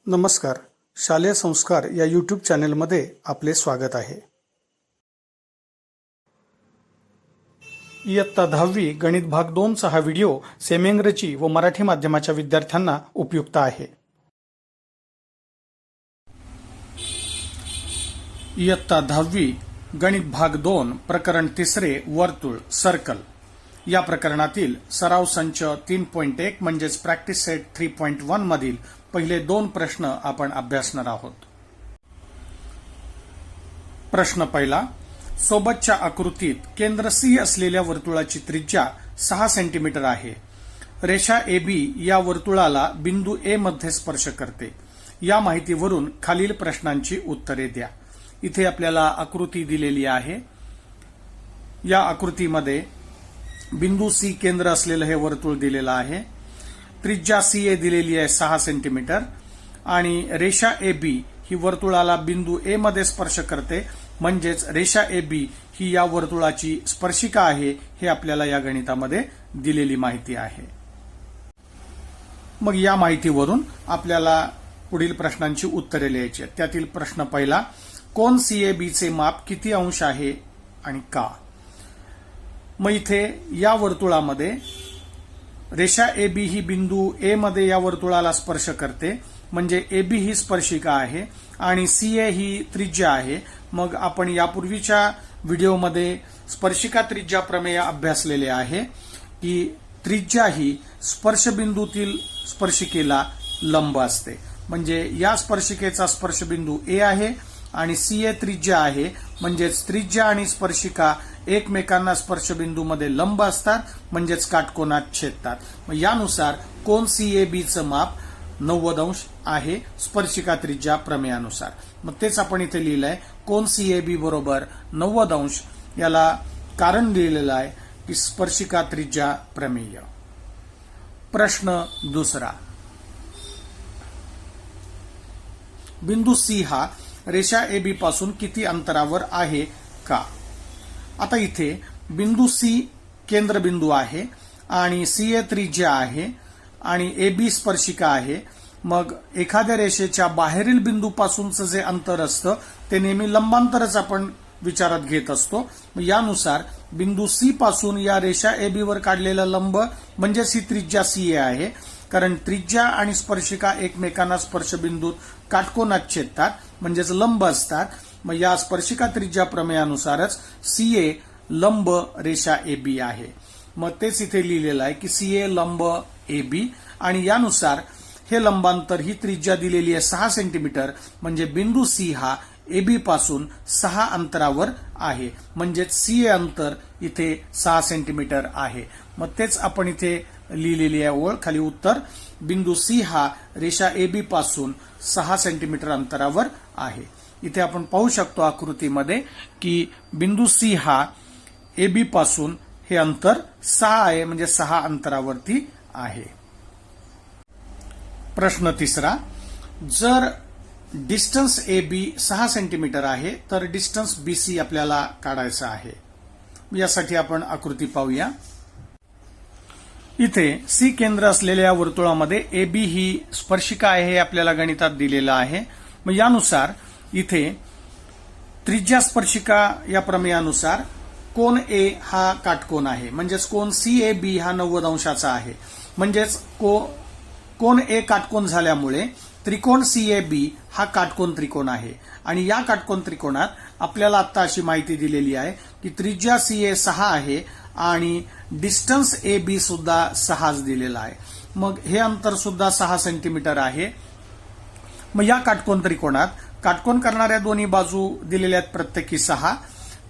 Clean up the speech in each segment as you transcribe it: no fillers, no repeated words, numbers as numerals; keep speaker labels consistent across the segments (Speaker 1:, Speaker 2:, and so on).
Speaker 1: नमस्कार. शालेय संस्कार या यूट्यूब चॅनेलमध्ये आपले स्वागत आहे. इयत्ता 10वी गणित भाग 2चा हा व्हिडिओ सेमी इंग्रजी व मराठी माध्यमाच्या विद्यार्थ्यांना उपयुक्त आहे. इयत्ता 10वी गणित भाग 2 प्रकरण 3 वर्तुळ सर्कल या प्रकरणातील सराव संच 3.1 म्हणजेच प्रॅक्टिस सेट 3.1 मधील पहिले 2 प्रश्न आपण अभ्यासणार आहोत. प्रश्न पहिला, सोबतच्या आकृतीत केंद्र सी असलेल्या वर्तुळाची त्रिज्या 6 सेंटीमीटर आहे. रेषा AB या वर्तुळाला बिंदू A मध्ये स्पर्श करते. या माहितीवरून खालील प्रश्नांची उत्तरे द्या. इथे आपल्याला आकृती दिलेली आहे. या आकृतीमध्ये बिंदू C केंद्र असलेलं हे वर्तुळ दिलेलं आहे. त्रिज्या CA दिलेली आहे 6 सेंटीमीटर आणि रेषा AB ही वर्तुळाला बिंदू A मध्ये स्पर्श करते, म्हणजेच रेषा AB ही या वर्तुळाची स्पर्शिका आहे. हे आपल्याला या गणितामध्ये दिलेली माहिती आहे. मग या माहितीवरून आपल्याला पुढील प्रश्नांची उत्तरे लिहायची आहेत. त्यातील प्रश्न पहिला, कोन CAB चे माप किती अंश आहे आणि का? मग इथे या वर्तुळामध्ये रेषा AB ही बिंदू A मध्ये या वर्तुळाला स्पर्श करते, म्हणजे AB ही स्पर्शिका आहे आणि CA ही त्रिज्या आहे. मग आपण यापूर्वीच्या व्हिडिओमध्ये स्पर्शिका त्रिज्या प्रमेय अभ्यासलेले आहे की त्रिज्या ही स्पर्शबिंदूतील स्पर्शिकेला लंब असते. म्हणजे या स्पर्शिकेचा स्पर्शबिंदू A आहे आणि CA त्रिज्या आहे, म्हणजेच त्रिज्या आणि स्पर्शिका एकमेकांना स्पर्शबिंदूमध्ये लंब असतात, म्हणजेच काटकोनात छेदतात. मग यानुसार कोन CAB चं माप 90 अंश आहे स्पर्शिका त्रिज्या प्रमेयानुसार. मग तेच आपण इथे लिहिलंय, कोन CAB बरोबर 90 अंश. याला कारण दिलेलं आहे की स्पर्शिका त्रिज्या प्रमेय. प्रश्न दुसरा, बिंदू C हा रेषा AB पासून किती अंतरावर आहे का? आता इथे बिंदू C केंद्रबिंदू आहे आणि CA त्रिज्या आहे आणि AB स्पर्शिका आहे. मग एखाद्या रेषेच्या बाहेरील बिंदूपासूनचं जे अंतर असतं ते नेहमी लंबांतरच आपण विचारात घेत असतो. यानुसार बिंदू C पासून या रेषा AB वर काढलेला लंब म्हणजेच ही त्रिज्या CA आहे, कारण त्रिज्या आणि स्पर्शिका एकमेकांना स्पर्शबिंदूत काटकोनात छेदतात, म्हणजेच लंब असतात. मग या स्पर्शिका त्रिज्या प्रमेयानुसारच CA लंब रेषा AB आहे. मग तेच इथे लिहिलेलं आहे की CA लंब AB आणि यानुसार हे लंबांतर ही त्रिज्या दिलेली आहे 6 सेंटीमीटर, म्हणजे बिंदू C हा AB पासून 6 अंतरावर आहे, म्हणजेच CA अंतर इथे 6 सेंटीमीटर आहे. मग तेच आपण इथे लिहिलेली आहे ओळ खाली उत्तर, बिंदू C हा रेषा AB पासून 6 सेंटीमीटर अंतरावर आहे. इथे आपण पाहू शकतो आकृतीमध्ये की बिंदू C हा AB पासून हे अंतर 6 आहे, म्हणजे 6 अंतरावरती आहे. प्रश्न तिसरा, जर डिस्टन्स AB 6 सेंटीमीटर आहे तर डिस्टन्स BC आपल्याला काढायचा आहे. यासाठी आपण आकृती पाहूया. इथे C केंद्र असलेल्या वर्तुळामध्ये AB ही स्पर्शिका आहे हे आपल्याला गणितात दिलेलं आहे. मग यानुसार इथे त्रिज्या स्पर्शिका या प्रमेयानुसार कोन A हा काटकोन आहे, म्हणजेच कोन CAB हा 90 अंशाचा आहे. म्हणजेच कोन A काटकोन झाल्यामुळे त्रिकोण CAB हा काटकोन त्रिकोण आहे आणि या काटकोन त्रिकोणात आपल्याला आता अशी माहिती दिलेली आहे की त्रिज्या CA 6 आहे आणि डिस्टन्स AB सुद्धा 6च दिलेला आहे. मग हे अंतर सुद्धा 6 सेंटीमीटर आहे. मग या काटकोन त्रिकोणात काटकोन करणाऱ्या दोन्ही बाजू दिलेल्या आहेत प्रत्येकी 6.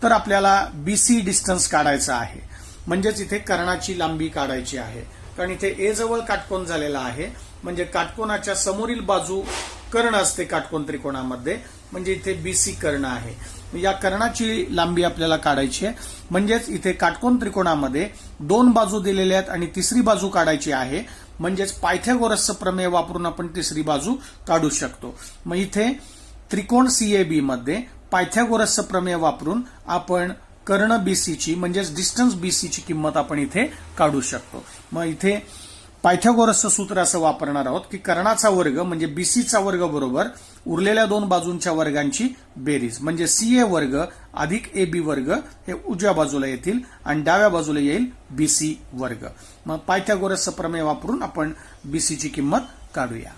Speaker 1: तर आपल्याला BC डिस्टन्स काढायचा आहे, म्हणजेच इथे कर्णाची लांबी काढायची आहे, कारण इथे A जवळ काटकोन झालेला आहे, म्हणजे काटकोनाच्या समोरील बाजू कर्ण असते काटकोन त्रिकोणामध्ये, म्हणजे इथे BC कर्ण आहे. या कर्णाची लांबी आपल्याला काढायची आहे, म्हणजेच इथे काटकोन त्रिकोणामध्ये 2 बाजू दिलेल्या आहेत आणि तिसरी बाजू काढायची आहे, म्हणजेच पायथागोरसचं प्रमेय वापरून आपण तिसरी बाजू काढू शकतो. मग इथे त्रिकोण CAB मध्ये पायथागोरसचं प्रमेय वापरून आपण कर्ण BC ची म्हणजेच डिस्टन्स BC ची किंमत आपण इथे काढू शकतो. मग इथे पायथागोरसचं सूत्र असं वापरणार आहोत की कर्णाचा वर्ग म्हणजे बीसीचा वर्ग बरोबर उरलेल्या दोन बाजूंच्या वर्गांची बेरीज म्हणजे सीए वर्ग अधिक एबी वर्ग हे उजव्या बाजूला येतील आणि डाव्या बाजूला येईल बीसी वर्ग. मग पायथागोरसचं प्रमेय वापरून आपण बीसीची किंमत काढूया.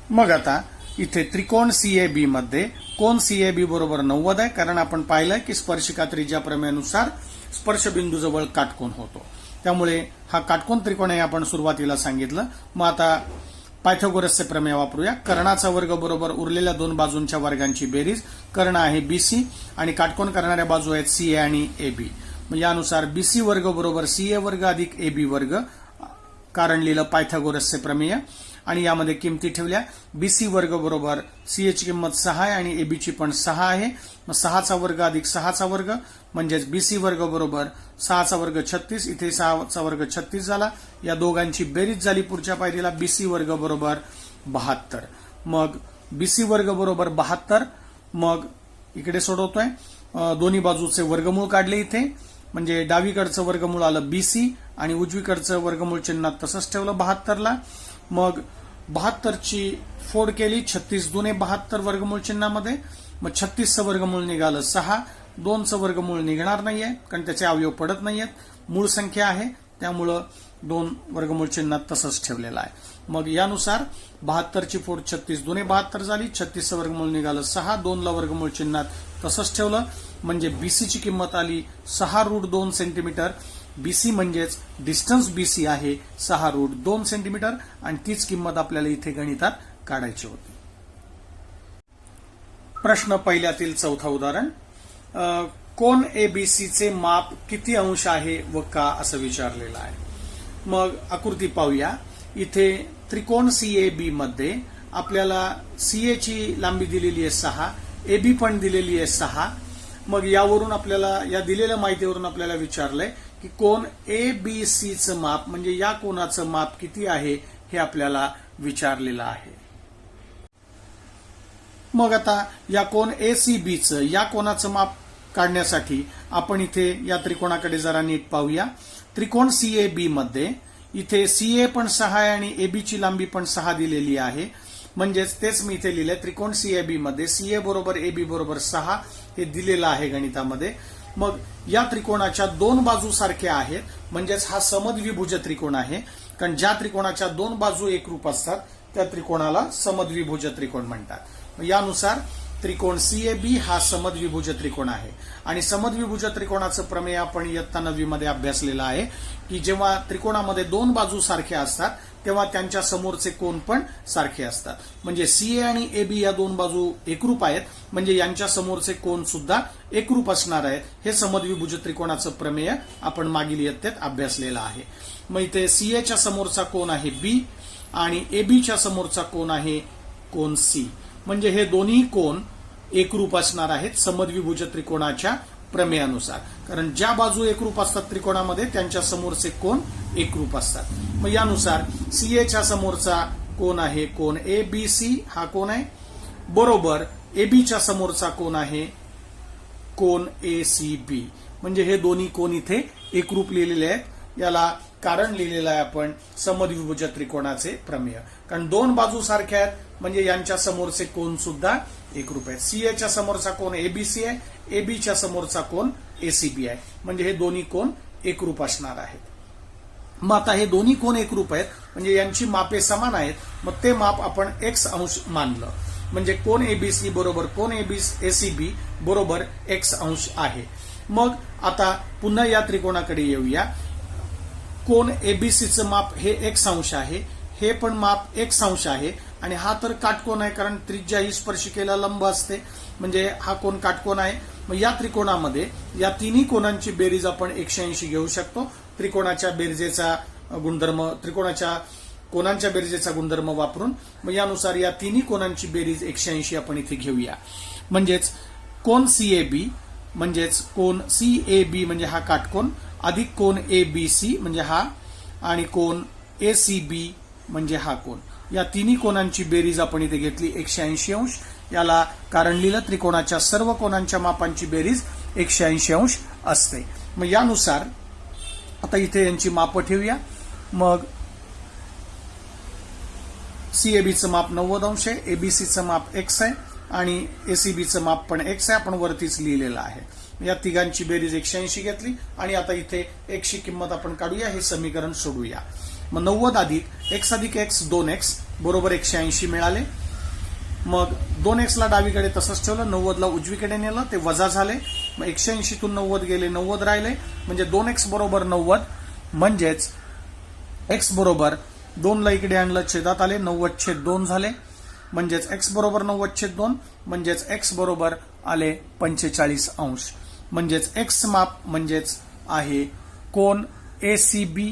Speaker 1: मग आता इथे त्रिकोण सीएबी मध्ये कोण सीएबी बरोबर 90 आहे, कारण आपण पाहिलंय की स्पर्शिका त्रिज्या प्रमेयानुसार स्पर्शबिंदूजवळ काटकोन होतो. त्यामुळे हा काटकोन त्रिकोण आहे आपण सुरुवातीला सांगितलं. मग आता पायथागोरसचे प्रमेय वापरूया. कर्णाचा वर्ग बरोबर उरलेल्या दोन बाजूंच्या वर्गांची बेरीज. कर्ण आहे बीसी आणि काटकोन करणाऱ्या बाजू आहेत सीए आणि एबी. मग यानुसार बीसी वर्ग बरोबर सीए वर्ग अधिक एबी वर्ग, कारण लिहिलं पायथागोरसचे प्रमेय आणि यामध्ये किमती ठेवल्या. बीसी वर्ग बरोबर सीएची किंमत 6 आहे आणि एबीची पण 6 आहे. मग 6चा वर्ग अधिक 6चा वर्ग म्हणजेच बीसी वर्ग बरोबर 6चा वर्ग 36, इथे 6चा वर्ग 36 झाला. या दोघांची बेरीज झाली पुढच्या पायरीला बीसी वर्ग बरोबर 72. मग बीसी वर्ग बरोबर 72. मग इकडे सोडवतोय, दोन्ही बाजूचे वर्गमूळ काढले इथे, म्हणजे डावीकडचं वर्गमूळ आलं बीसी आणि उजवीकडचं वर्गमूळ चिन्हात तसंच ठेवलं 72ला. मग 72ची फोड केली 36 दुने 72 वर्गमूळ चिन्हामध्ये. मग 36चं वर्गमूळ निघालं 6. 2चं वर्गमूळ निघणार नाहीये कारण त्याचे अवयव पडत नाहीयेत, मूळ संख्या आहे, त्यामुळं 2 वर्गमूळ चिन्हात तसंच ठेवलेलं आहे. मग यानुसार 72ची फोड 36 दुने 72 झाली. 36चं वर्गमूळ निघालं 6. 2ला वर्गमूळ चिन्हात तसंच ठेवलं म्हणजे बीसीची किंमत आली 6√2 सेंटीमीटर. बीसी म्हणजेच डिस्टन्स बीसी आहे 6√2 सेंटीमीटर आणि तीच किंमत आपल्याला इथे गणितात काढायची होती. प्रश्न पहिल्यातील चौथा उदाहरण. कोन एबीसीचे माप किती अंश आहे व का असं विचारलेलं आहे. मग आकृती पाहूया. इथे त्रिकोण सीएबी मध्ये आपल्याला सीएची लांबी दिलेली आहे 6, एबी पण दिलेली आहे 6. मग यावरून आपल्याला या दिलेल्या माहितीवरून आपल्याला विचारलंय की कोन एबीसीचं माप म्हणजे या कोनाचं माप किती आहे हे आपल्याला विचारलेलं आहे. मग आता या कोन एसीबीचं या कोनाचं माप काढण्यासाठी आपण इथे या त्रिकोणाकडे जरा नीट पाहूया. त्रिकोण सीएबी मध्ये इथे सीए पण 6 आहे आणि एबीची लांबी पण 6 दिलेली आहे. म्हणजेच तेच मी इथे लिहिलंय त्रिकोण सीएबी मध्ये सीए बरोबर एबी बरोबर 6 हे दिलेलं आहे गणितामध्ये. मग या त्रिकोणाच्या दोन बाजू सारख्या आहेत म्हणजेच हा समद्विभुज त्रिकोण आहे, कारण ज्या त्रिकोणाच्या दोन बाजू एकरूप असतात त्या त्रिकोणाला समद्विभुज त्रिकोण म्हणतात. यानुसार त्रिकोण सीएबी हा समद्विभुज त्रिकोण आहे आणि समद्विभुज त्रिकोणाचं प्रमेय आपण इयत्ता 9वी मध्ये अभ्यासलेलं आहे की जेव्हा त्रिकोणामध्ये दोन बाजू सारख्या असतात तेव्हा त्यांच्या समोरचे कोन पण सारखे असतात. म्हणजे सीए आणि एबी या दोन बाजू एकरूप आहेत म्हणजे यांच्या समोरचे कोन सुद्धा एकरूप असणार आहेत. हे समद्विभुज त्रिकोणाचं प्रमेय आपण मागील इयत्तेत अभ्यासलेलं आहे. मग इथे सीएच्या समोरचा कोन आहे बी आणि एबीच्या समोरचा कोन आहे कोन सी. म्हणजे हे दोन्ही कोन एकरूप असणार आहेत समद्विभुज त्रिकोणाच्या प्रमेयानुसार, कारण ज्या बाजू एकरूप असतात त्रिकोणामध्ये त्यांच्या समोरचे कोन एकरूप असतात. मग यानुसार सीएच्या समोरचा कोन आहे कोन एबीसी हा कोन आहे बरोबर एबीच्या समोरचा कोन आहे कोन एसीबी. म्हणजे हे दोन्ही कोन इथे एकरूप लिहिलेले आहेत. याला कारण लिहिलेलं आहे आपण समद्विभुज त्रिकोणाचे प्रमेय, कारण दोन बाजू सारख्या आहेत म्हणजे यांच्या समोरचे कोन सुद्धा एकरूप आहेत. सीएच्या समोरचा कोन एबीसी आहे, एबीच्या समोरचा कोन एसीबी आहे म्हणजे हे दोन्ही कोन एकरूप असणार आहेत. मग आता हे दोन्ही कोन एकरूप आहेत म्हणजे यांची मापे समान आहेत. मग ते माप आपण x अंश मानलं म्हणजे कोन एबीसी बरोबर कोन एसीबी बरोबर x अंश आहे. मग आता पुन्हा या त्रिकोणाकडे येऊया. कोन एबीसीचं माप हे x अंश आहे, हे पण माप x अंश आहे आणि हा तर काटकोन आहे कारण त्रिज्या ही स्पर्शिकेला लंब असते म्हणजे हा कोन काटकोन आहे. मग या त्रिकोणामध्ये या तिन्ही कोनांची बेरीज आपण 180 घेऊ शकतो. त्रिकोणाच्या बेरजेचा गुणधर्म त्रिकोणाच्या कोनांच्या बेरजेचा गुणधर्म वापरून मग यानुसार या तिन्ही कोनांची बेरीज 180 आपण इथे घेऊया. म्हणजेच कोन सीएबी म्हणजेच कोन सीएबी म्हणजे हा काटकोन अधिक कोन एबीसी म्हणजे हा आणि कोन एसीबी म्हणजे हा कोन, या तिन्ही कोनांची बेरीज आपण इथे घेतली 180 अंश. याला कारण लिहिलं त्रिकोणाच्या सर्व कोनांच्या मापांची बेरीज 180 अंश असते. मग यानुसार आता इथे यांची मापं ठेवूया. मग CABचं माप 90 अंश आहे, ABCचं माप x आहे आणि ACBचं माप पण x आहे. आपण वरतीच लिहिलेलं आहे. या तिघांची बेरीज 180 घेतली आणि आता इथे x ची किंमत आपण काढूया, हे समीकरण सोडवूया. मग 90 अधिक x 2x बरोबर 180 मिळाले. मग 2x ला डावीकडे तसंच ठेवलं, 90 ला उजवीकडे नेलं, ते वजा झाले. मग 180 तून 90 गेले, 90 राहिले, म्हणजे 2x बरोबर 90, म्हणजेच x बरोबर 2 ला इकडे आणलं, छेदात आले, 90/2 झाले, म्हणजेच x बरोबर 90/2, म्हणजेच x बरोबर आले 45 अंश. म्हणजेच x माप म्हणजेच आहे कोन ACB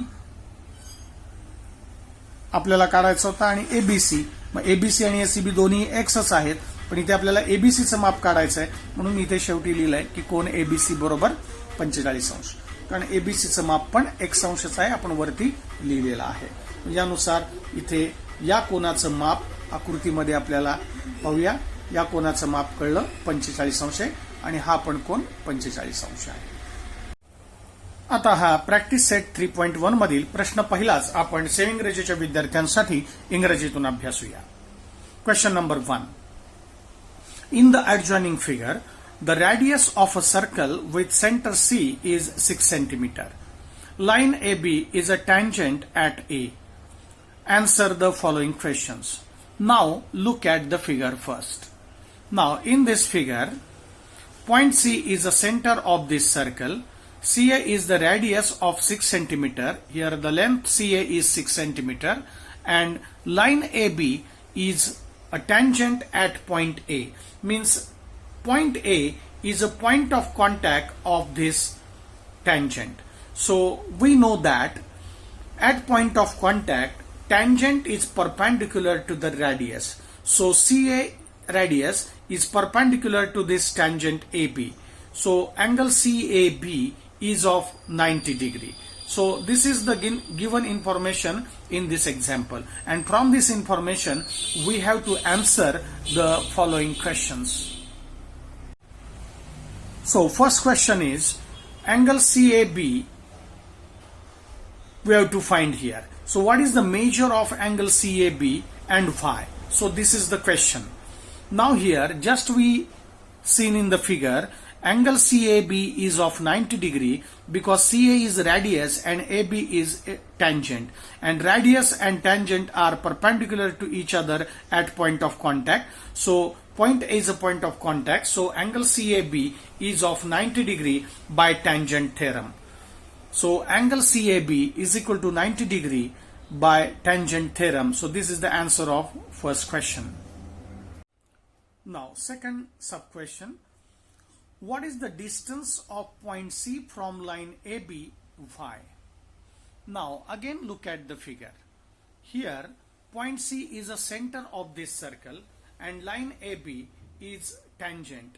Speaker 1: आपल्याला काढायचा होता आणि ABC. मग ABC आणि ACB दोन्ही xच आहेत, पण इथे आपल्याला ABCचं माप काढायचं आहे, म्हणून मी इथे शेवटी लिहिलंय की कोन ABC बरोबर 45 अंश. कारण ABCचं माप पण x अंशच आहे, आपण वरती लिहिलेलं आहे. यानुसार इथे या कोनाचं माप आकृतीमध्ये आपल्याला पाहूया. या कोनाचं माप कळलं 45 अंश आहे आणि हा पण कोन 45 अंश आहे. आता हा प्रॅक्टिस सेट 3.1 मधील प्रश्न पहिलाच आपण सेव्हिंग रेंजच्या विद्यार्थ्यांसाठी इंग्रजीतून अभ्यासूया. Question number 1. In the adjoining figure, the radius of a circle with center C is 6 cm. Line AB is a tangent at A. Answer the following questions. Now look at the figure first. Now in this figure, point C is the center of this circle. CA is the radius of 6 cm. Here the length CA is 6 cm and line AB is a tangent at point A. Means point A is a point of contact of this tangent. So we know that at point of contact, tangent is perpendicular to the radius. So CA radius is perpendicular to this tangent AB. So angle CAB is of 90 degree. So this is the given information in this example, and from this information we have to answer the following questions. So first question is angle CAB we have to find here. So what is the measure of angle CAB and why? So this is the question. Now here just we seen in the figure, angle CAB is of 90 degree because CA is radius and AB is tangent, and radius and tangent are perpendicular to each other at point of contact. So point A is a point of contact, so angle CAB is of 90 degree by tangent theorem. So angle CAB is equal to 90 degree by tangent theorem. So this is the answer of first question. Now second sub question. What is the distance of point C from line AB? Why? Now again look at the figure. Here point C is a center of this circle and line AB is tangent,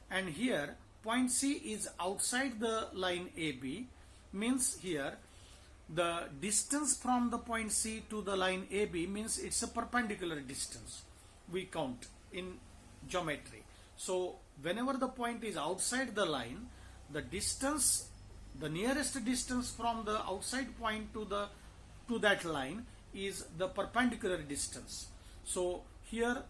Speaker 1: and here point C is outside the line AB, means here the distance from the point C to the line AB means it's a perpendicular distance we count in geometry. So whenever the point is outside the line, the distance, the nearest distance from the outside point to that line is the perpendicular distance. So here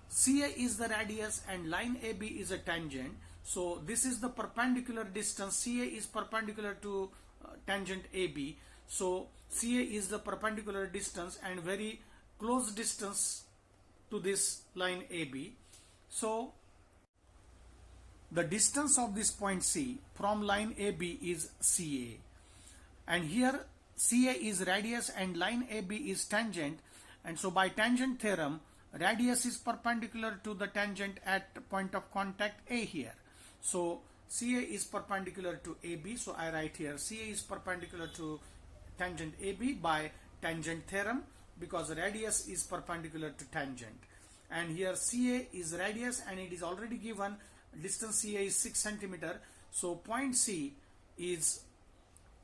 Speaker 1: CA is the radius and line AB is a tangent. So this is the perpendicular distance. CA is perpendicular to tangent AB. So CA is the perpendicular distance and very close distance to this line AB. So the distance of this point C from line AB is CA, and here CA is radius and line AB is tangent, and so by tangent theorem radius is perpendicular to the tangent at point of contact A here. So CA is perpendicular to AB, so I write here CA is perpendicular to tangent AB by tangent theorem because radius is perpendicular to tangent, and here CA is radius and it is already given. Distance CA is 6 cm. So point C is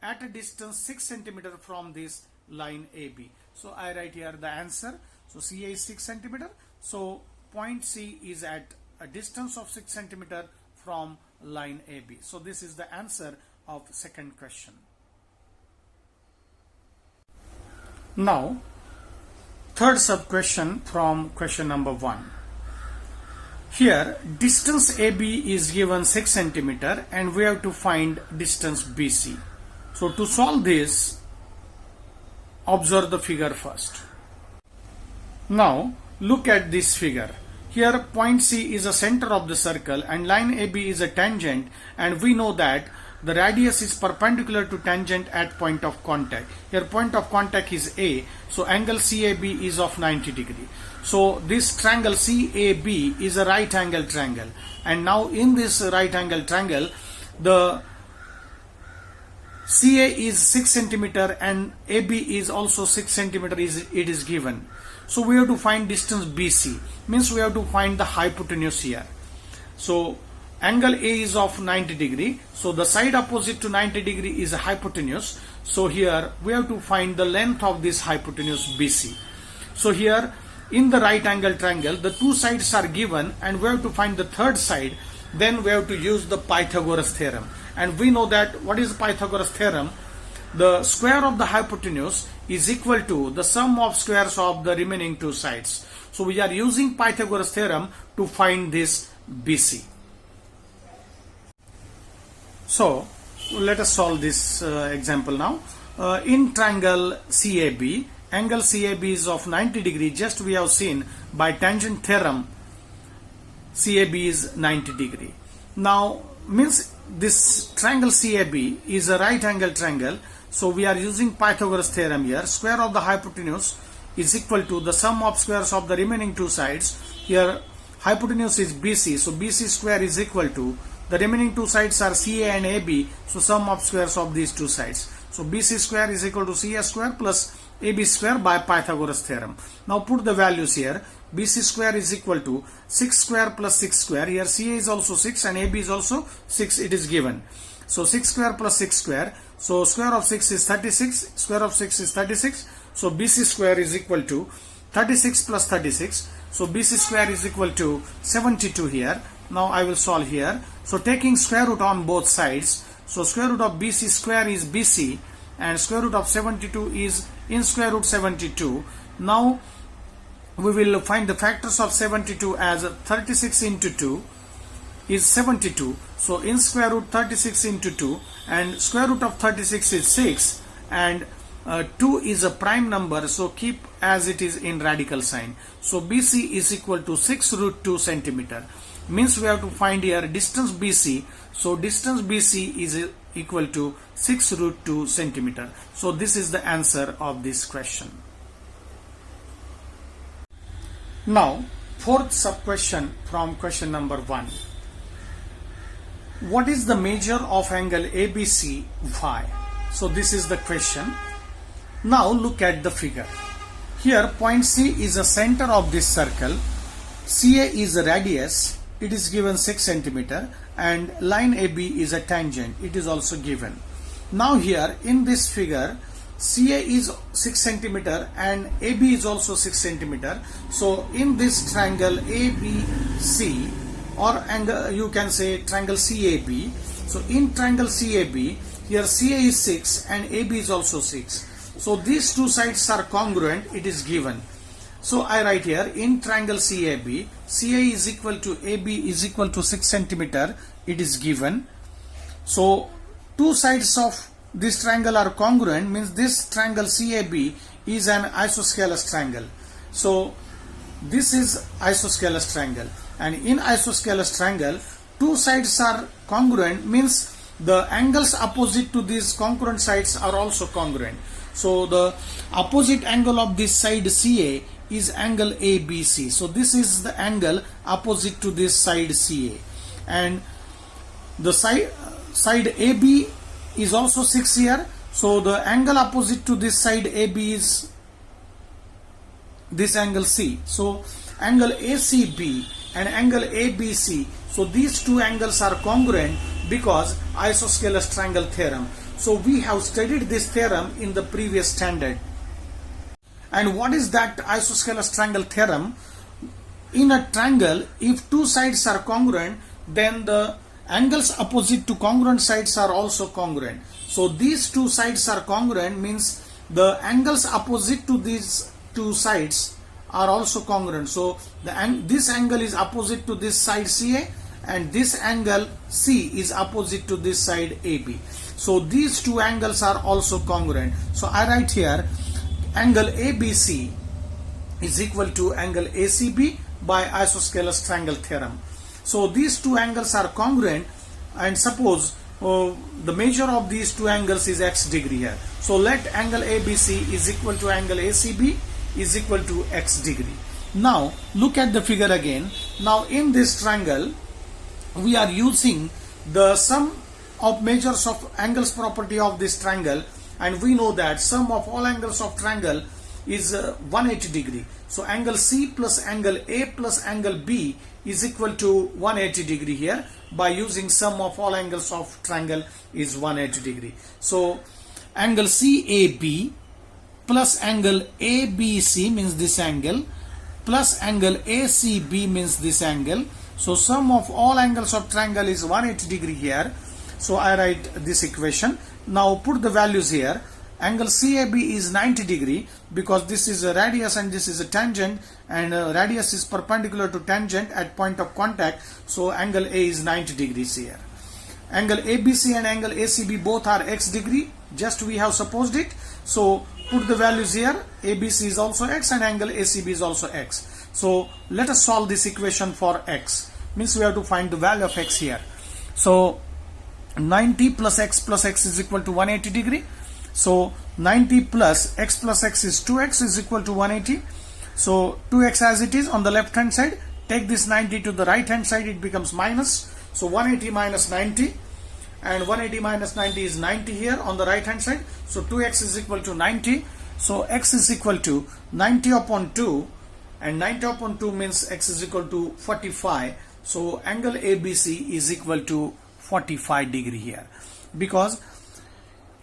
Speaker 1: at a distance 6 cm from this line AB. So I write here the answer. So CA is 6 cm. So point C is at a distance of 6 cm from line AB. So this is the answer of second question. Now, third sub question from question number 1. Here, distance AB is given 6 centimeter and we have to find distance BC. So, to solve this, observe the figure first. Now, look at this figure. Here, point C is the center of the circle and line AB is a tangent, and we know that the radius is perpendicular to tangent at point of contact. Here, point of contact is A, so angle CAB is of 90 degree. So, this triangle CAB is a right angle triangle, and now in this right angle triangle, the CA is 6 centimeter and AB is also 6 centimeter it is given. So we have to find distance BC, means we have to find the hypotenuse here. So angle A is of 90 degree, so the side opposite to 90 degree is a hypotenuse. So here we have to find the length of this hypotenuse BC. So here in the right angle triangle, the two sides are given and we have to find the third side. Then we have to use the Pythagoras theorem. And we know that what is Pythagoras theorem? The square of the hypotenuse is equal to the sum of squares of the remaining two sides. So we are using Pythagoras theorem to find this BC. So let us solve this example now. In triangle CAB, angle CAB is of 90 degree. Just we have seen by tangent theorem, CAB is 90 degree. Now means this triangle CAB is a right angle triangle. So we are using Pythagoras theorem here. Square of the hypotenuse is equal to the sum of squares of the remaining two sides. Here hypotenuse is BC. So BC square is equal to the remaining two sides are CA and AB. So sum of squares of these two sides. So BC square is equal to CA square plus AB square by Pythagoras theorem. Now put the values here. BC square is equal to 6 square plus 6 square. Here CA is also 6 and AB is also 6. It is given. So 6 square plus 6 square. So square of 6 is 36. Square of 6 is 36. So BC square is equal to 36 plus 36. So BC square is equal to 72 here. Now I will solve here. So taking square root on both sides. So square root of BC square is BC and square root of 72 is in square root 72. Now we will find the factors of 72 as 36 into 2 is 72. So in square root 36 into 2 and square root of 36 is 6 and 2 is a prime number, so keep as it is in radical sign. So BC is equal to 6 root 2 centimeter. Means we have to find here distance BC. So distance BC is equal to 6 root 2 centimeter. So this is the answer of this question. Now, fourth sub question from question number 1. What is the measure of angle ABC phi? So this is the question. Now look at the figure. Here point C is the center of this circle. CA is the radius. It is given 6 centimeter and line AB is a tangent. It is also given. Now here in this figure, CA is 6 centimeter and AB is also 6 centimeter. So in this triangle ABC, or angle you can say triangle CAB. So in triangle CAB, here CA is 6 and AB is also 6. So these two sides are congruent. It is given. So I write here in triangle CAB, CA is equal to AB is equal to 6 centimeter. It is given. So two sides of this triangle are congruent, means this triangle CAB is an isosceles triangle. So this is isosceles triangle, and in isosceles triangle two sides are congruent, means the angles opposite to these congruent sides are also congruent. So the opposite angle of this side CA is angle ABC. So this is the angle opposite to this side CA, and the side AB is also 6 here. So the angle opposite to this side AB is this angle C. So angle ACB and angle ABC. So these two angles are congruent because isosceles triangle theorem. So we have studied this theorem in the previous standard. And what is that isosceles triangle theorem? In a triangle, if two sides are congruent, then the angles opposite to congruent sides are also congruent. So these two sides are congruent, means the angles opposite to these two sides are also congruent. So this angle is opposite to this side CA, and this angle C is opposite to this side AB. So these two angles are also congruent. So I write here angle ABC is equal to angle ACB by isosceles triangle theorem. So these two angles are congruent, and suppose the measure of these two angles is x degree here. So let angle ABC is equal to angle ACB is equal to x degree. Now look at the figure again. Now in this triangle we are using the sum of measures of angles property of this triangle, and we know that sum of all angles of triangle is 180 degree. So angle C plus angle A plus angle B is equal to 180 degree here. By using sum of all angles of triangle is 180 degree. So angle CAB plus angle ABC means this angle, plus angle ACB means this angle. So sum of all angles of triangle is 180 degree here. So I write this equation. Now put the values here. Angle CAB is 90 degree because this is a radius and this is a tangent, and radius is perpendicular to tangent at point of contact. So angle A is 90 degrees here. Angle ABC and angle ACB both are x degree, just we have supposed it. So put the values here. ABC is also x and angle ACB is also x. So let us solve this equation for x. Means we have to find the value of x here. So 90 plus x is equal to 180 degree. So 90 plus x is 2x is equal to 180. So 2x as it is on the left hand side. Take this 90 to the right hand side, it becomes minus. So 180 minus 90, and 180 minus 90 is 90 here on the right hand side. So 2x is equal to 90. So x is equal to 90 upon 2, and 90 upon 2 means x is equal to 45. So angle ABC is equal to 45 degree here, because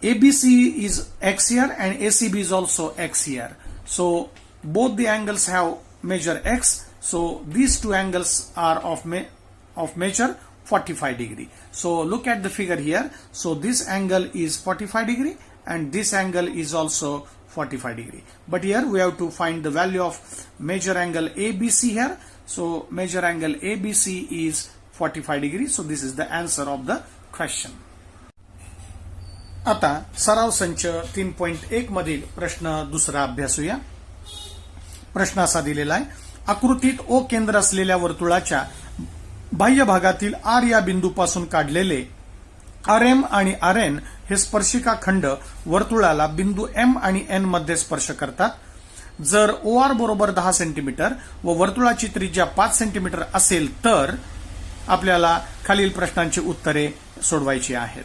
Speaker 1: ABC is x here and ACB is also x here. So both the angles have measure x. So these two angles are of measure 45 degree. So look at the figure here. So this angle is 45 degree and this angle is also 45 degree. But here we have to find the value of measure angle ABC here. So measure angle ABC is 45 degree. So this is the answer of the question. आता सराव संच 3.1 मधील प्रश्न दुसरा अभ्यासूया. प्रश्न असा दिलेला आहे. आकृतीत ओ केंद्र असलेल्या वर्तुळाच्या बाह्य भागातील आर या बिंदूपासून काढलेले RM आणि RN हे स्पर्शिका खंड वर्तुळाला बिंदू M आणि N मध्ये स्पर्श करतात. जर OR बरोबर 10 सेंटीमीटर व वर्तुळाची त्रिज्या 5 सेंटीमीटर असेल तर आपल्याला खालील प्रश्नांची उत्तरे सोडवायची आहेत.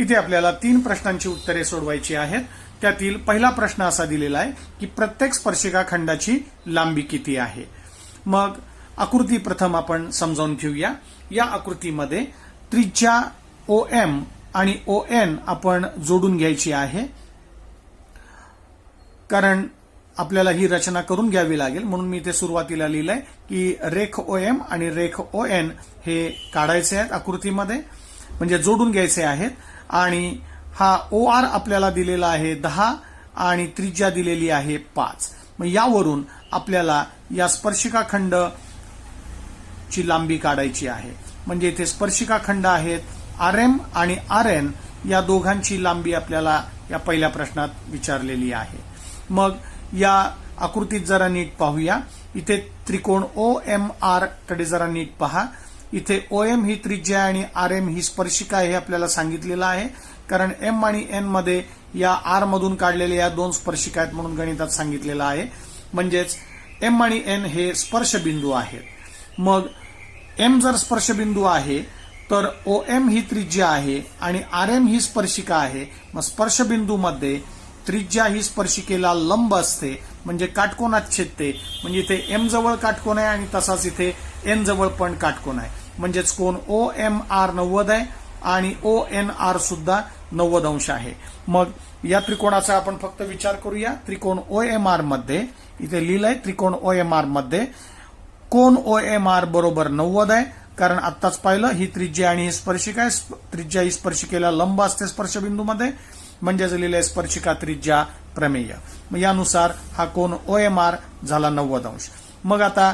Speaker 1: इथे आपल्याला 3 प्रश्नांची उत्तरे सोडवायची आहेत. त्यातील पहिला प्रश्न असा दिलेला आहे की प्रत्येक स्पर्शिका खंडाची लांबी किती आहे. मग आकृती प्रथम आपण समजावून घेऊया. या आकृतीमध्ये त्रिज्या OM आणि ON आपण जोडून घ्यायची आहे, कारण आपल्याला ही रचना करून घ्यावी लागेल. म्हणून मी इथे सुरुवातीला लिहिलंय की रेख OM आणि रेख ON हे काढायचे आहेत आकृतीमध्ये, म्हणजे जोडून घ्यायचे आहेत. आणि हा OR आपल्याला दिलेला आहे 10 आणि त्रिज्या दिलेली आहे 5. मग यावरून आपल्याला या स्पर्शिका खंड ची लांबी काढायची आहे. म्हणजे इथे स्पर्शिका खंड आहेत RM आणि RN, या दोघांची लांबी आपल्याला या पहिल्या प्रश्नात विचारलेली आहे. मग या आकृतीत जरा नीट पाहूया. इथे त्रिकोण OMR कडे जरा नीट पहा. इथे OM ही त्रिज्या आणि RM ही स्पर्शिका हे आपल्याला सांगितलेलं आहे, कारण M आणि N मध्ये या R मधून काढलेल्या या 2 स्पर्शिका आहेत म्हणून गणितात सांगितलेलं आहे. म्हणजेच M आणि N हे स्पर्शबिंदू आहेत. मग M जर स्पर्शबिंदू आहे तर OM ही त्रिज्या आहे आणि RM ही स्पर्शिका आहे. मग स्पर्शबिंदूमध्ये त्रिज्या ही स्पर्शिकेला लंब असते, म्हणजे काटकोनात छेदते. म्हणजे इथे M जवळ काटकोन आहे आणि तसाच इथे N जवळ पण काटकोन आहे. म्हणजेच कोन OMR 90 आहे आणि ONR सुद्धा 90 अंश आहे. मग या त्रिकोणाचा आपण फक्त विचार करूया. त्रिकोण OMR मध्ये इथे लिहिलंय, त्रिकोण OMR मध्ये कोन OMR बरोबर 90 आहे, कारण आत्ताच पाहिलं ही त्रिज्या आणि ही स्पर्शिका आहे. त्रिज्या ही स्पर्शिकेला लंब असते स्पर्शबिंदूमध्ये. म्हणजेच लिहिलंय स्पर्शिका त्रिज्या प्रमेय. मग यानुसार हा कोन OMR झाला 90 अंश. मग आता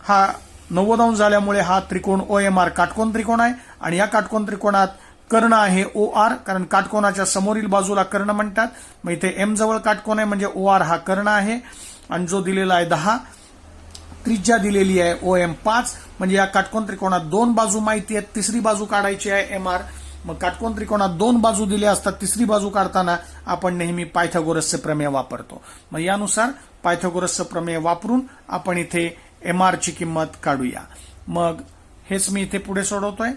Speaker 1: हा 90 अंश झाल्यामुळे हा त्रिकोण OMR काटकोन त्रिकोण आहे आणि या काटकोन त्रिकोणात कर्ण आहे OR, कारण काटकोनाच्या समोरील बाजूला कर्ण म्हणतात. मग इथे M जवळ काटकोन आहे म्हणजे OR हा कर्ण आहे आणि जो दिलेला आहे 10, त्रिज्या दिलेली आहे OM 5, म्हणजे या काटकोन त्रिकोणात दोन बाजू माहिती आहेत, तिसरी बाजू काढायची आहे MR. मग काटकोन त्रिकोणात दोन बाजू दिल्या असतात, तिसरी बाजू काढताना आपण नेहमी पायथागोरसचे प्रमेय वापरतो. मग यानुसार पायथागोरसचं प्रमेय वापरून आपण इथे MR ची किंमत काढूया. मग हेच मी इथे पुढे सोडवतोय.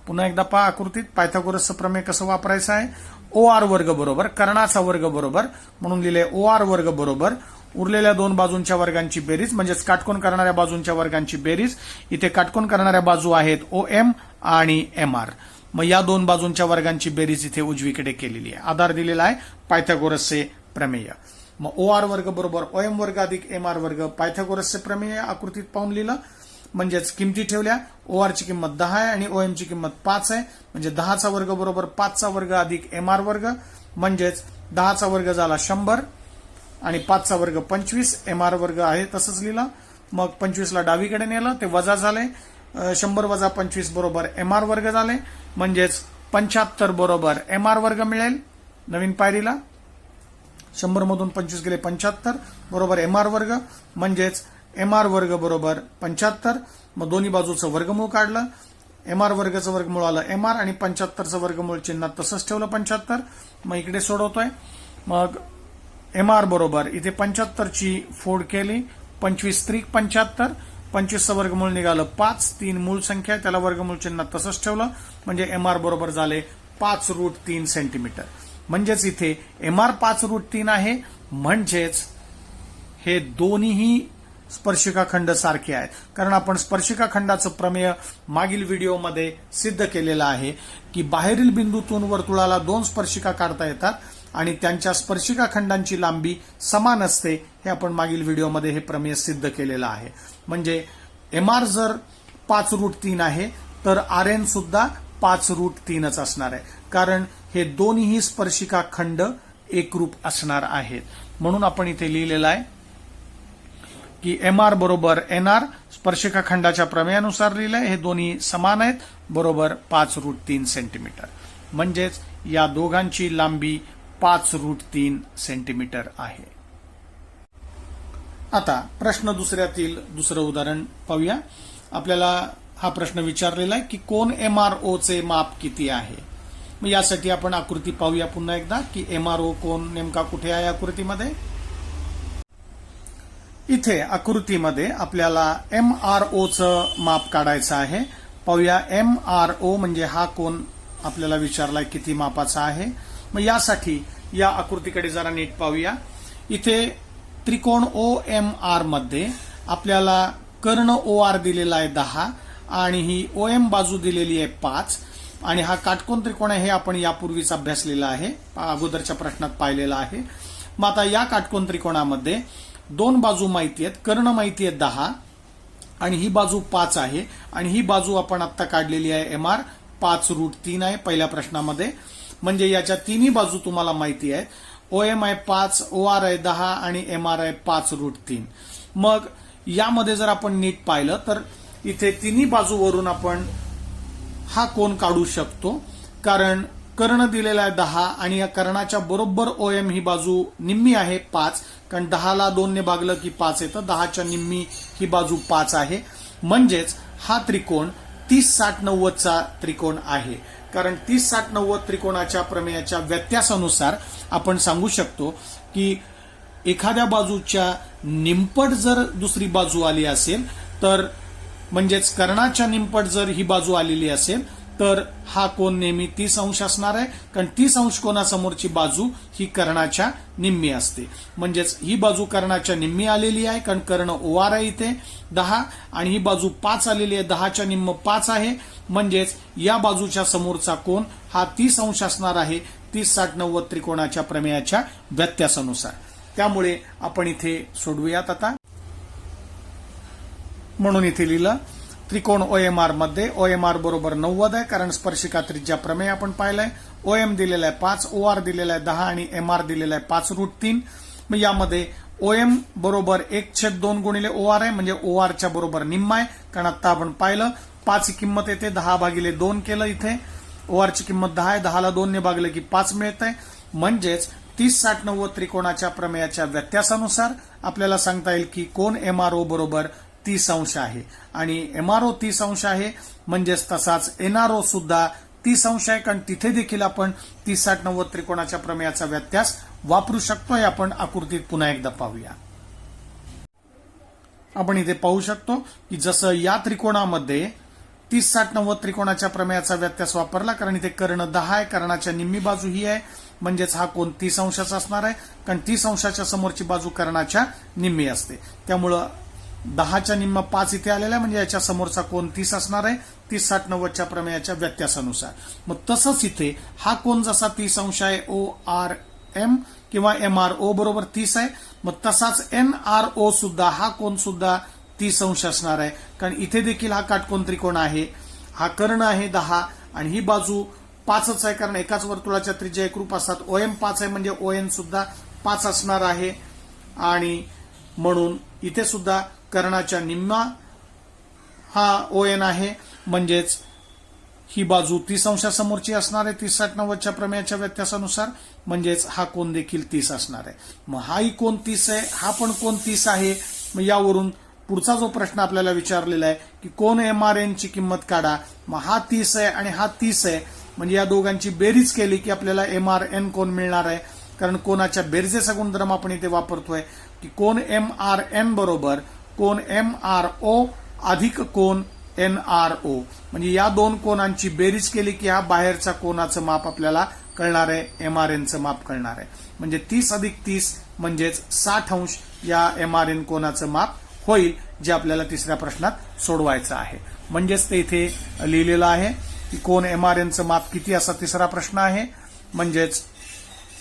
Speaker 1: पुन्हा एकदा पहा आकृतीत पायथागोरसचं प्रमेय कसं वापरायचं आहे. OR वर्ग बरोबर कर्णाचा वर्ग बरोबर, म्हणून लिहिले OR वर्ग बरोबर उरलेल्या दोन बाजूंच्या वर्गांची बेरीज, म्हणजेच काटकोन करणाऱ्या बाजूंच्या वर्गांची बेरीज. इथे काटकोन करणाऱ्या बाजू आहेत OM आणि MR. मग या दोन बाजूंच्या वर्गांची बेरीज इथे उजवीकडे केलेली आहे. आधार दिलेला आहे पायथागोरसचे प्रमेय. मग OR वर्ग बरोबर OM वर्ग अधिक MR वर्ग पायथागोरसचे प्रमेय आकृतीत पाहून लिहिलं. म्हणजेच किमती ठेवल्या. OR ची किंमत 10 आहे आणि OM ची किंमत 5 आहे, म्हणजे 10चा वर्ग बरोबर 5चा वर्ग अधिक MR वर्ग, म्हणजेच 10चा वर्ग झाला 100 आणि 5चा वर्ग 25, MR वर्ग आहे तसंच लिहिलं. मग 25ला डावीकडे नेलं, ते वजा झाले. 100 वजा 25 बरोबर MR वर्ग झाले, म्हणजेच 75 बरोबर MR वर्ग मिळेल. नवीन पायरीला 100 मधून 25 गेले 75 बरोबर MR वर्ग, म्हणजेच MR वर्ग बरोबर 75. मग दोन्ही बाजूचं वर्गमूळ काढलं. MR वर्गाचं वर्गमूळ आलं MR आणि 75चं वर्गमूळ चिन्हात तसंच ठेवलं 75. मग इकडे सोडवतोय. मग MR बरोबर इथे 75ची फोड केली. 25 त्रिक 75, 25चं वर्गमूळ निघालं 5, 3 मूळ संख्या त्याला वर्गमूळ चिन्हात तसंच ठेवलं, म्हणजे MR बरोबर झाले 5√3 सेंटीमीटर. म्हणजेच इथे MR 5√3 आहे, म्हणजेच हे दोन्हीही स्पर्शिका खंड सारखे आहेत. कारण आपण स्पर्शिका खंडाचं प्रमेय मागील व्हिडिओमध्ये सिद्ध केलेलं आहे की बाहेरील बिंदूतून वर्तुळाला दोन स्पर्शिका काढता येतात आणि त्यांच्या स्पर्शिका खंडांची लांबी समान असते. हे आपण मागील व्हिडिओमध्ये हे प्रमेय सिद्ध केलेलं आहे. म्हणजे MR जर 5√3 आहे तर RN सुद्धा 5√3च असणार आहे, कारण हे दोन्ही स्पर्शिका खंड एकरूप असणार आहेत. म्हणून आपण इथे लिहिलेलं आहे की MR बरोबर NR स्पर्शिका खंडाच्या प्रमेयानुसार लिहिलंय. हे दोन्ही समान आहेत, बरोबर 5√3 सेंटीमीटर. म्हणजेच या दोघांची लांबी 5√3 सेंटीमीटर आहे. आता प्रश्न दुसऱ्यातील दुसरं उदाहरण पाहूया. आपल्याला हा प्रश्न विचारलेला आहे की कोन MRO चे माप किती आहे. मग यासाठी आपण आकृती पाहूया पुन्हा एकदा की MRO कोन नेमका कुठे आहे आकृतीमध्ये. इथे आकृतीमध्ये आपल्याला MROचं माप काढायचं आहे. पाहूया MRO म्हणजे हा कोन आपल्याला विचारलाय किती मापाचा आहे. मग यासाठी या आकृतीकडे जरा नीट पाहूया. इथे त्रिकोण OMR मध्ये आपल्याला कर्ण OR दिलेला आहे 10 आणि ही OM बाजू दिलेली आहे 5 आणि हा काटकोन त्रिकोण आहे हे आपण यापूर्वीच अभ्यासलेला आहे, अगोदरच्या प्रश्नात पाहिलेला आहे. मग आता या काटकोन त्रिकोणामध्ये दोन बाजू माहिती आहेत. कर्ण माहिती आहे 10 आणि ही बाजू 5 आहे आणि ही बाजू आपण आता काढलेली आहे MR 5√3 आहे पहिल्या प्रश्नामध्ये. म्हणजे याच्या तिन्ही बाजू तुम्हाला माहिती आहेत. OM आहे 5, OR आहे 10 आणि MR आहे 5√3. मग यामध्ये जर आपण नीट पाहिलं तर इथे तिन्ही बाजूवरून आपण हा कोन काढू शकतो, कारण कर्ण दिलेला आहे 10 आणि या कर्णाच्या बरोबर OM ही बाजू निम्मी आहे 5, कारण 10ला 2 ने भागलं की 5 येतं. 10च्या निम्मी ही बाजू 5 आहे. म्हणजेच हा त्रिकोण 30-60-90 चा त्रिकोण आहे. कारण 30-60-90 त्रिकोणाच्या प्रमेयाच्या व्यत्यासानुसार आपण सांगू शकतो की एखाद्या बाजूच्या निमपट जर दुसरी बाजू आली असेल तर, म्हणजेच कर्णाच्या निमपट जर ही बाजू आलेली असेल तर हा कोन नेहमी 30 अंश असणार आहे, कारण 30 अंश कोनासमोरची बाजू ही कर्णाच्या निम्मी असते. म्हणजेच ही बाजू कर्णाच्या निम्मी आलेली आहे, कारण कर्ण OR आहे इथे 10 आणि ही बाजू 5 आलेली आहे, 10च्या निम्म 5 आहे. म्हणजेच या बाजूच्या समोरचा कोन हा 30 अंश असणार आहे 30-60-90 त्रिकोणाच्या प्रमेयाच्या व्यत्यासानुसार. त्यामुळे आपण इथे सोडवूयात आता. म्हणून इथे लिहिलं त्रिकोण OMR मध्ये OMR बरोबर 90 आहे, कारण स्पर्शिका त्रिज्या प्रमेय आपण पाहिलाय. OM दिलेला आहे 5, OR दिलेला आहे 10 आणि MR दिलेला आहे 5√3. मग यामध्ये OM बरोबर 1/2 गुणिले OR आहे, म्हणजे OR च्या बरोबर निम्मा आहे, कारण आता आपण पाहिलं 5 ही किंमत येते, 10/2 केलं इथे. OR ची किंमत 10 आहे, 10ला 2 ने भागलं की 5 मिळतंय. म्हणजेच 30, 60, 90 त्रिकोणाच्या प्रमेयाच्या व्यत्यासानुसार आपल्याला सांगता येईल की कोन MRO बरोबर 30 अंश आहे. आणि MRO 30 अंश आहे, म्हणजेच तसाच NRO सुद्धा 30 अंश आहे, कारण तिथे देखील आपण 30, 60, 90 त्रिकोणाच्या प्रमेयाचा व्यत्यास वापरू शकतो. हे आपण आकृतीत पुन्हा एकदा पाहूया. आपण इथे पाहू शकतो की जसं या त्रिकोणामध्ये 30, 60, 90 त्रिकोणाच्या प्रमेयाचा व्यत्यास वापरला, कारण इथे कर्ण 10 आहे, कर्णाच्या निम्मी बाजू ही आहे, म्हणजेच हा कोन 30 अंशाचा असणार आहे, कारण 30 अंशाच्या समोरची बाजू कर्णाच्या निम्मी असते. त्यामुळं 10च्या निम्मा 5 इथे आलेला आहे, म्हणजे याच्या समोरचा कोन 30 असणार आहे 30, 60, 90च्या प्रमेयाच्या व्यत्यासानुसार. मग तसंच इथे हा कोन जसा 30 अंश आहे ORM किंवा MRO बरोबर 30 आहे, मग तसाच NRO सुद्धा हा कोन सुद्धा 30 अंश असणार आहे, कारण इथे देखील हा काटकोन त्रिकोण आहे, हा कर्ण आहे 10 आणि ही बाजू 5च आहे, कारण एकाच वर्तुळाच्या त्रिज्या एकरूप असतात. OM 5 आहे, म्हणजे ON सुद्धा 5 असणार आहे. आणि म्हणून इथे सुद्धा कर्णाच्या निम्मा हा ON आहे, म्हणजेच ही बाजू 30 अंशासमोरची असणार आहे 30, 60, 90च्या प्रमेयाच्या व्यत्यासानुसार, म्हणजेच हा कोन देखील 30 असणार आहे. मग हाही कोन 30 आहे, हा पण कोन 30 आहे. मग यावरून पुढचा जो प्रश्न आपल्याला विचारलेला आहे की कोन MRN ची किंमत काढा. मग हा 30 आहे आणि हा 30 आहे, म्हणजे या दोघांची बेरीज केली की आपल्याला MRN कोन मिळणार आहे, कारण कोनाच्या बेरजेचा गुणधर्म आपण इथे वापरतोय की कोन MRN बरोबर कोन MRO अधिक कोन NRO, म्हणजे या दोन कोनांची बेरीज केली की हा बाहेरच्या कोनाचं माप आपल्याला कळणार आहे, MRNचं माप कळणार आहे. म्हणजे 30 अधिक 30 म्हणजेच 60 अंश या MRN कोनाचं माप होईल, जे आपल्याला तिसऱ्या प्रश्नात सोडवायचं आहे. म्हणजेच ते इथे लिहिलेलं आहे की कोन MRNचं माप किती असा तिसरा प्रश्न आहे. म्हणजेच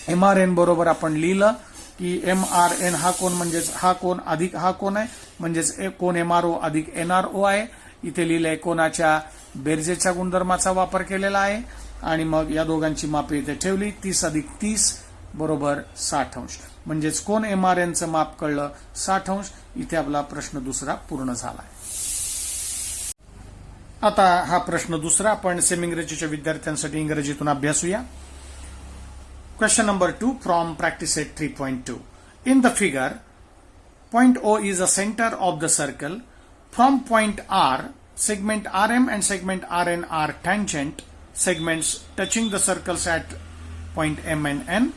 Speaker 1: MRN बरोबर आपण लिहिलं की MRN हा कोन म्हणजेच हा कोन अधिक हा कोन आहे, म्हणजेच कोन MRO अधिक NRO आहे. इथे लिहिलंय कोनाच्या बेरजेच्या गुणधर्माचा वापर केलेला आहे आणि मग या दोघांची मापे इथे ठेवली. 30 अधिक 30 बरोबर 60 अंश, म्हणजेच कोन MRNचं माप कळलं 60 अंश. इथे आपला प्रश्न दुसरा पूर्ण झाला आहे. आता हा प्रश्न दुसरा आपण सेमी इंग्रजीच्या विद्यार्थ्यांसाठी इंग्रजीतून अभ्यासूया. Question number 2 from practice set 3.2. In the figure, point O is the center of the circle. From point R, segment RM and segment RN are tangent segments touching the circles at point M and N.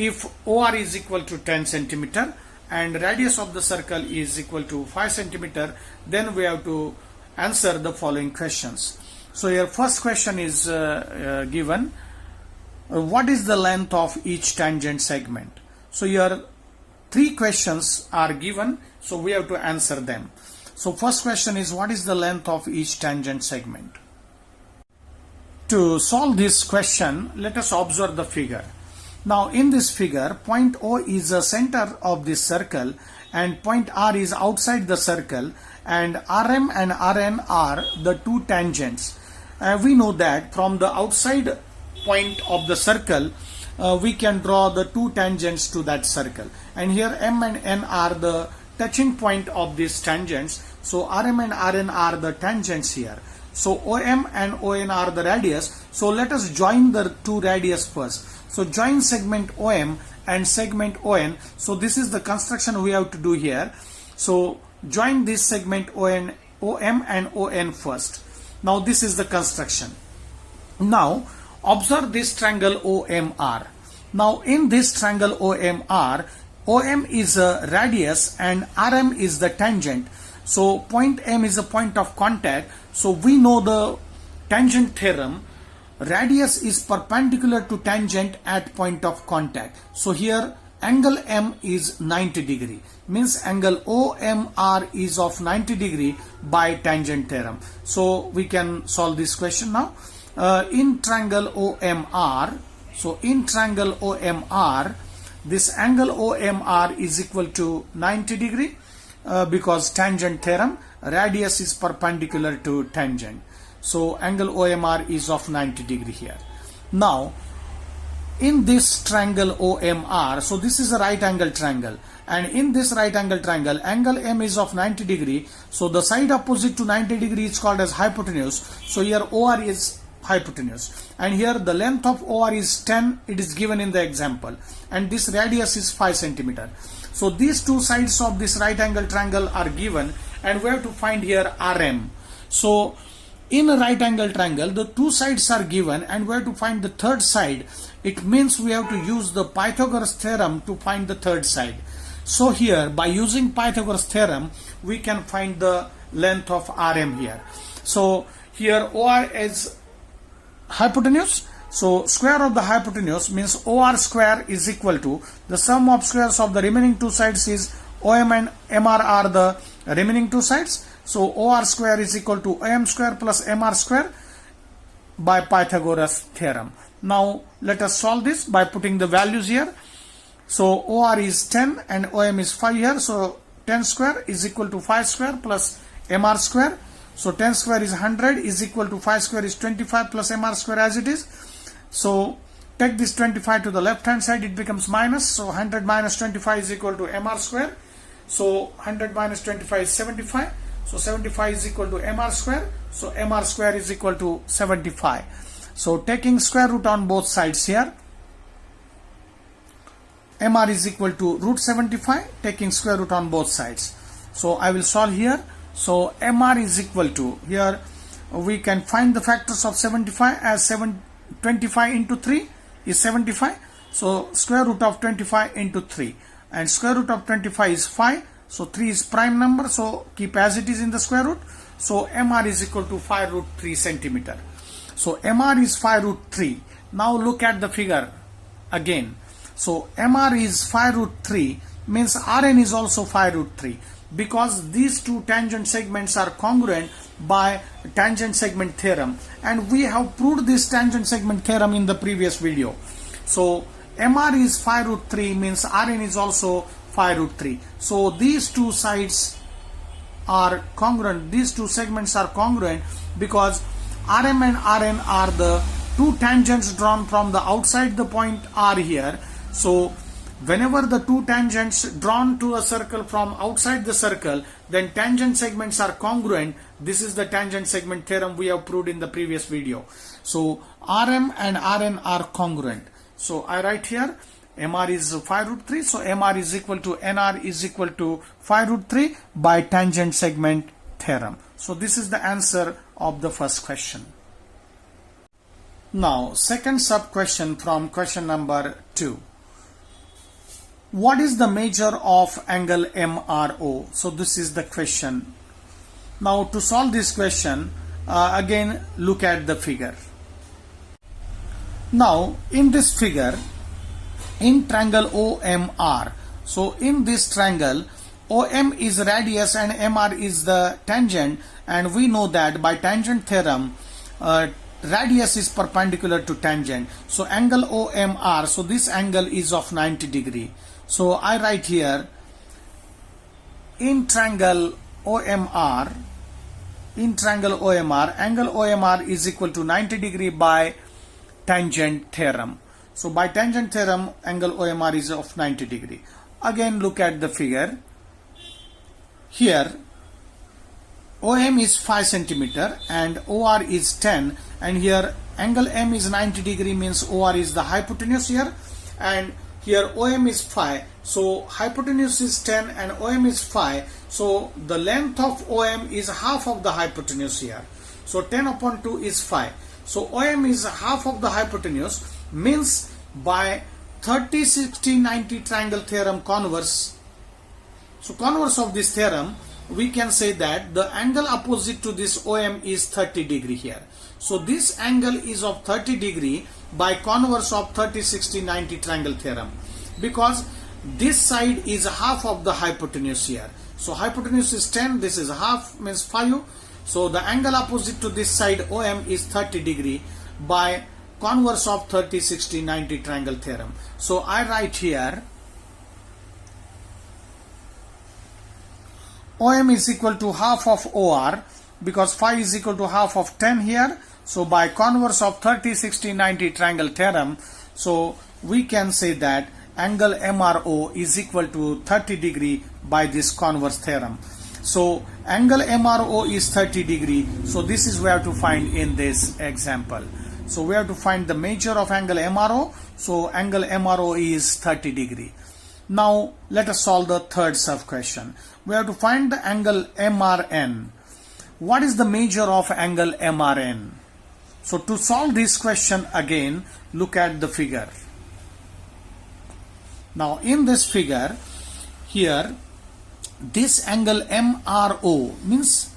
Speaker 1: If OR is equal to 10 centimeter and radius of the circle is equal to 5 centimeter, then we have to answer the following questions. So your first question is given. What is the length of each tangent segment? So your 3 questions are given, so we have to answer them. So first question is, what is the length of each tangent segment? To solve this question, let us observe the figure. Now in this figure, point O is the center of this circle and point R is outside the circle, and RM and RN are the two tangents. We know that from the outside point of the circle, we can draw the two tangents to that circle, and here M and N are the touching point of these tangents. So RM and RN are the tangents here. So OM and ON are the radius. So let us join the two radius first. So join segment OM and segment ON. So this is the construction we have to do here. So join this segment OM and ON first. Now this is the construction. Now observe this triangle OMR. Now in this triangle OMR, OM is a radius and RM is the tangent. So point M is a point of contact. So we know the tangent theorem. Radius is perpendicular to tangent at point of contact. So here angle M is 90 degree. Means angle OMR is of 90 degree by tangent theorem. So we can solve this question now. In triangle OMR, so in triangle OMR, this angle OMR is equal to 90 degree. because tangent theorem, radius is perpendicular to tangent. So angle OMR is of 90 degree here. Now in this triangle OMR, so this is a right angle triangle, and in this right angle triangle, angle M is of 90 degree. So the side opposite to 90 degree is called as hypotenuse. So here OR is hypotenuse, and here the length of OR is 10. It is given in the example, and this radius is 5 centimeter. So these two sides of this right angle triangle are given, and we have to find here RM. So in a right angle triangle, the two sides are given, and we have to find the third side. It means we have to use the Pythagoras theorem to find the third side. So here, by using Pythagoras theorem, we can find the length of RM here. So here OR is hypotenuse. So square of the hypotenuse means OR square is equal to the sum of squares of the remaining two sides is OM and MR are the remaining two sides. So OR square is equal to OM square plus MR square by Pythagoras theorem. Now let us solve this by putting the values here. So OR is 10 and OM is 5 here. So 10 square is equal to 5 square plus MR square. So 10 square is 100 is equal to 5 square is 25 plus MR square as it is. So take this 25 to the left hand side, it becomes minus. So 100 minus 25 is equal to MR square. So 100 minus 25 is 75. So 75 is equal to MR square. So MR square is equal to 75. So taking square root on both sides here, MR is equal to root 75, taking square root on both sides. So I will solve here. So MR is equal to, here we can find the factors of 75 as 25 into 3 is 75. So square root of 25 into 3, and square root of 25 is 5. So 3 is prime number, so keep as it is in the square root. So MR is equal to 5 root 3 centimeter. So MR is 5 root 3. Now look at the figure again. So MR is 5 root 3 means RN is also 5 root 3, because these two tangent segments are congruent by tangent segment theorem, and we have proved this tangent segment theorem in the previous video. So MR is 5 root 3 means RN is also 5 root 3. So these two sides are congruent, these two segments are congruent, because RM and RN are the two tangents drawn from the outside the point R here. So whenever the two tangents drawn to a circle from outside the circle, then tangent segments are congruent. This is the tangent segment theorem we have proved in the previous video. So RM and RN are congruent. So I write here MR is 5 root 3. So MR is equal to NR is equal to 5 root 3 by tangent segment theorem. So this is the answer of the first question. Now second sub question from question number 2. What is the measure of angle MRO? So this is the question. Now to solve this question, again look at the figure. Now in this figure, in triangle OMR, so in this triangle OM is radius and MR is the tangent, and we know that by tangent theorem radius is perpendicular to tangent. So angle OMR, so this angle is of 90 degree. So I write here in triangle OMR, angle OMR is equal to 90 degree by tangent theorem. So by tangent theorem angle OMR is of 90 degree. Again look at the figure. Here OM is 5 centimeter and OR is 10, and here angle M is 90 degree means OR is the hypotenuse here, and here OM is 5, so hypotenuse is 10 and OM is 5, so the length of OM is half of the hypotenuse here. So 10 upon 2 is 5. So OM is half of the hypotenuse, means by 30, 60, 90 triangle theorem converse. So converse of this theorem, we can say that the angle opposite to this OM is 30 degree here. So this angle is of 30 degree by converse of 30, 60, 90 triangle theorem, because this side is half of the hypotenuse here. So hypotenuse is 10, this is half, means 5. So the angle opposite to this side OM is 30 degree by converse of 30, 60, 90 triangle theorem. So I write here OM is equal to half of OR because phi is equal to half of 10 here. So by converse of 30, 60, 90 triangle theorem, so we can say that angle MRO is equal to 30 degree by this converse theorem. So angle MRO is 30 degree. So this is we have to find in this example. So we have to find the measure of angle MRO. So angle MRO is 30 degree. Now let us solve the third sub question. We have to find the angle MRN. What is the measure of angle MRN? So to solve this question again, look at the figure. Now in this figure here, this angle MRO means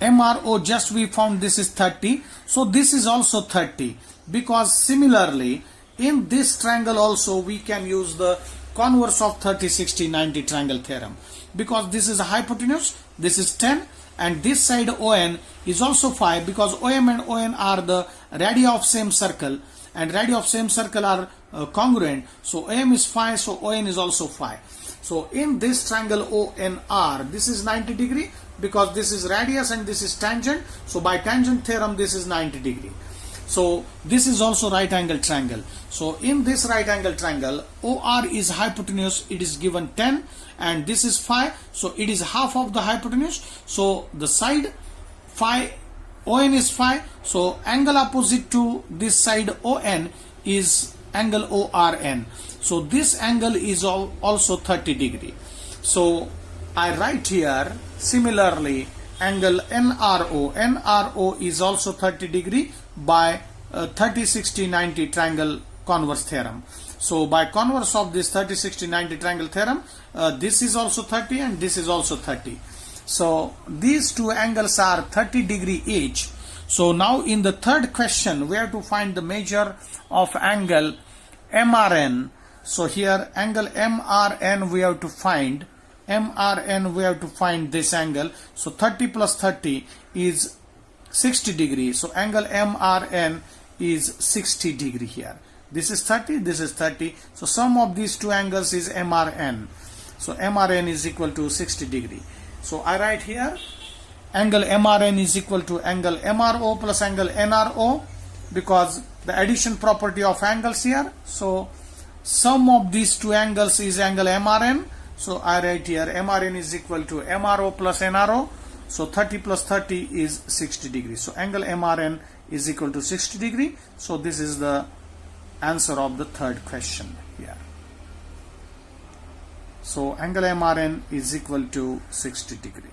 Speaker 1: MRO just we found this is 30. So this is also 30 because similarly in this triangle also we can use the converse of 30, 60, 90 triangle theorem because this is a hypotenuse, this is 10 and this side ON is also 5 because OM and ON are the radii of same circle and radii of same circle are congruent. So OM is 5, so ON is also 5. So in this triangle ONR, this is 90 degree because this is radius and this is tangent. So by tangent theorem, this is 90 degree. So this is also right angle triangle. So in this right angle triangle, OR is hypotenuse, it is given 10 and this is 5. So it is half of the hypotenuse. So the side phi ON is 5. So angle opposite to this side ON is angle ORN. So this angle is also 30 degree. So I write here similarly angle NRO. NRO is also 30 degree by 30, 60, 90 triangle converse theorem. So by converse of this 30, 60, 90 triangle theorem, this is also 30 and this is also 30. So these two angles are 30 degree each. So now in the third question, we have to find the measure of angle MRN. So here angle MRN we have to find. MRN we have to find this angle. So 30 plus 30 is 60 degree. So angle MRN is 60 degree here. This is 30, this is 30. So sum of these two angles is MRN. So MRN is equal to 60 degree. So I write here angle MRN is equal to angle MRO plus angle NRO because the addition property of angles here. So sum of these two angles is angle MRN. So I write here MRN is equal to MRO plus NRO. So 30 plus 30 is 60 degrees. So angle MRN is equal to 60 degree. So this is the answer of the third question here. So angle MRN is equal to 60 degree.